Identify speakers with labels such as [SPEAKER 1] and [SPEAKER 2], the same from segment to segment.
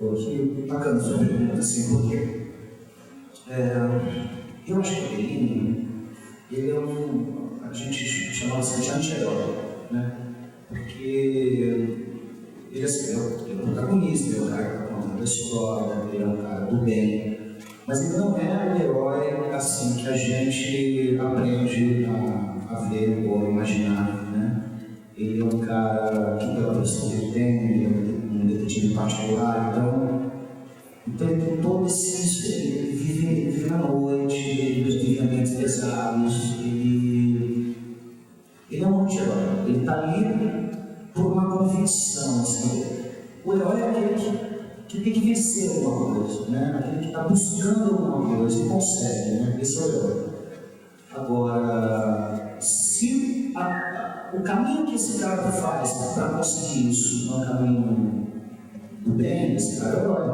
[SPEAKER 1] Que bacana sua pergunta, assim, porque eu acho que o Bellini, ele é a gente chama assim de anti-herói, né? Porque ele assim, ele é um protagonista, ele é um cara que está contando a história, ele é um cara do bem, mas ele não é o herói assim que a gente aprende a ver ou a imaginar, né? Ele é um cara que, pela profissão que ele tem, ele é um detetive particular, então ele tem todo esse. Ele vive na noite, ele vive em ambientes pesados, ele é um anti-herói, ele está ali por uma convicção. Assim. O herói é aquele que tem que vencer alguma coisa, né? Aquele que está buscando alguma coisa e consegue, né? Esse é o herói. Agora, se o caminho que esse cara faz para conseguir isso não é um caminho do bem, esse cara é herói,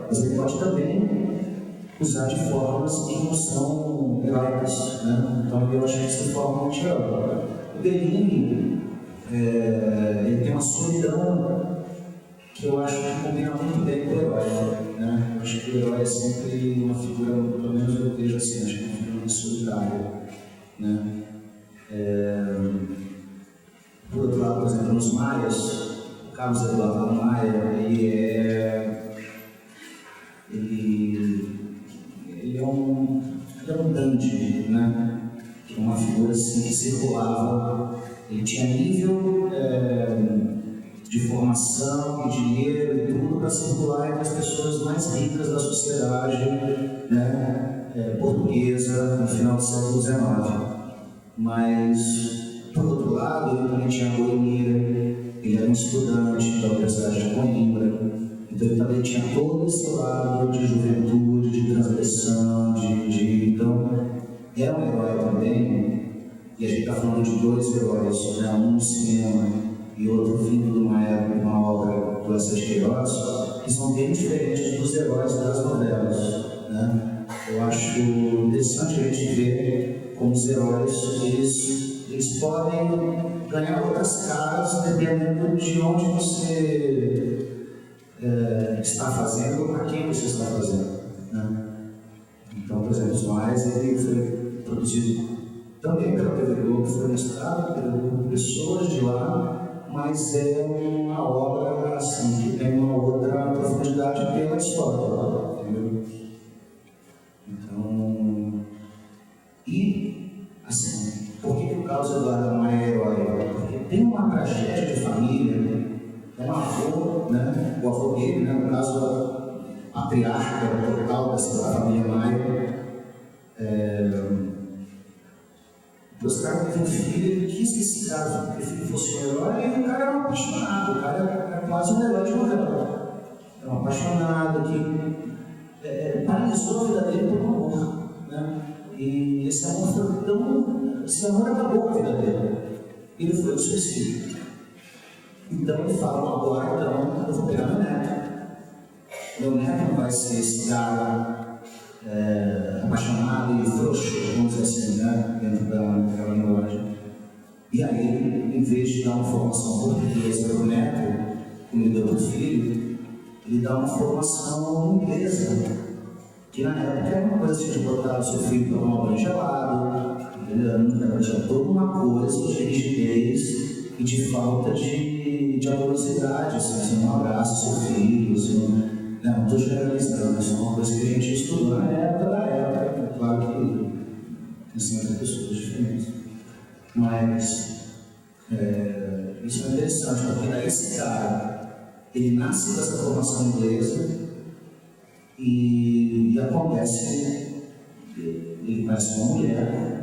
[SPEAKER 1] mas ele pode também usar de formas que não são heróicas, né? Então eu acho que isso é forma de herói. O Bellini, ele tem uma solidão que eu acho que combina muito bem com o herói, né? Eu acho que o herói é sempre uma figura, pelo menos eu vejo assim, acho que é uma figura muito solidária, né? Por outro lado, por exemplo, nos Maias, o Carlos Eduardo Maia, ele é um dandy, né? Que é uma figura assim que circulava. Ele tinha nível de formação e dinheiro e tudo para circular entre as pessoas mais ricas da sociedade, né? Portuguesa no final do século XIX. Mas, por outro lado, ele também tinha a boemia, ele era um estudante da Universidade de Coimbra, então ele também tinha todo esse lado de juventude, de transgressão, então é um herói também, e a gente está falando de dois heróis, né? Um no cinema e outro vindo de uma obra do Eça de Queiroz, que são bem diferentes dos heróis das novelas, né? Eu acho interessante a gente ver como os heróis, eles podem ganhar outras caras dependendo de onde você está fazendo ou para quem você está fazendo, né? Então, por exemplo, os Mares, ele foi produzido também pela TV Globo, foi mostrado por pessoas de lá, mas é uma obra assim, que tem uma outra profundidade pela história, entendeu? Então, e assim, por que o Carlos Eduardo Maia é herói? Porque tem uma tragédia de família, é um avô, né? O avô dele, né? No caso, a patriarca total dessa família Maia. Os caras teve um filho, ele quis que esse cara, porque o filho fosse um herói, e o cara era um apaixonado, o cara era quase um herói de novela. Era um apaixonado que paralisou a vida dele por um amor, né? E esse amor foi tão. Esse amor acabou com a vida dele. Ele foi ao suicídio. Então ele fala, agora então eu vou pegar meu neto. Meu neto não vai ser esse cara apaixonado e frouxo, vamos dizer assim, né? Dentro daquela linguagem. E aí, em vez de dar uma formação portuguesa para o neto, como ele deu para o filho, ele dá uma formação inglesa, que na época era uma coisa de botar o seu filho para tomar banho gelado, tinha toda uma coisa de rigidez e de falta de amorosidade, assim, não abraça seu filho, assim, não estou generalizando, isso é uma coisa que a gente estudou na época da época, claro que tem sempre pessoas diferentes, mas isso é interessante, porque daí esse cara, ele nasce dessa formação inglesa e acontece, ele parece uma mulher,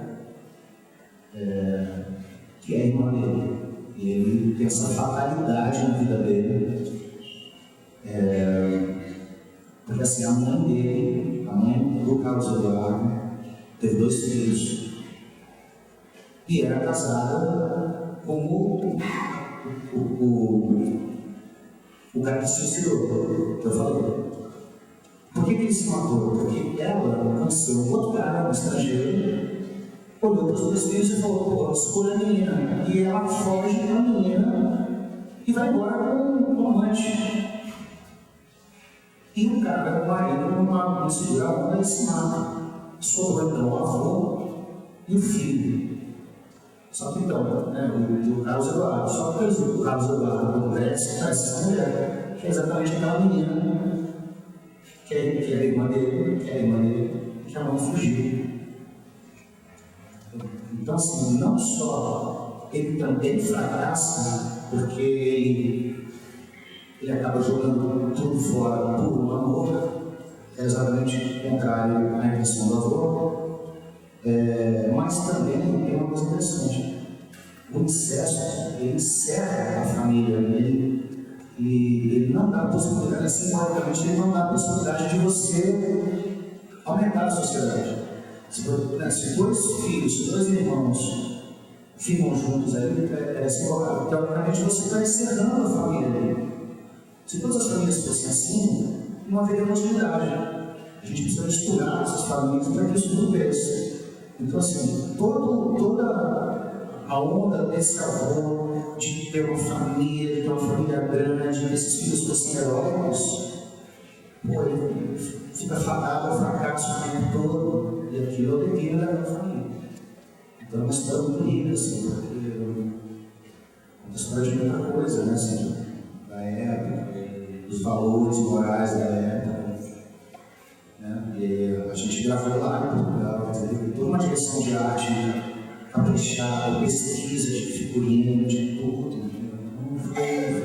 [SPEAKER 1] que é a irmã dele, e ele tem essa fatalidade na vida dele, porque assim, a mãe dele, a mãe do Carlos Eduardo, teve 2 filhos e era casada com o cara que se suicidou, que eu falei. Por que ele se matou? Porque ela conheceu um outro cara, um estrangeiro, olhou para os 2 filhos e falou, pô, escolha a menina. E ela foge da menina e vai embora com o amante. E o cara, o marido, não segura a onda e se mata. Sobrou então o avô e o filho. Só que então, né, o Carlos Eduardo, só que o Carlos Eduardo, quando cresce, parece essa mulher, que é exatamente aquela menina que é a irmã dele, que a mãe fugiu. Então, assim, não só ele também fracassa, porque ele acaba jogando tudo fora por um amor, é exatamente o contrário à intenção do avô, mas também tem uma coisa interessante. O incesto, ele encerra a família, ele não dá a possibilidade, assim, simbolicamente, ele não dá a possibilidade de você aumentar a sociedade. Se dois filhos, se dois irmãos ficam juntos ali, teoricamente você está encerrando a família dele. Se todas as famílias fossem assim, não haveria possibilidade. A gente precisa estudar essas famílias para que isso tudo cresça. Então, assim, toda a onda desse avô de ter uma família, de ter uma família grande, que esses filhos fossem heróicos, pô, ele fica fadado ao fracasso o tempo todo, e aquilo é o declínio da família. Então é uma história muito rica, assim, porque é uma história de muita coisa, né, assim, da época, dos valores morais da época. Né? E a gente gravou lá em Portugal, teve toda uma direção de arte caprichada, pesquisa de figurino, de tudo. Não foi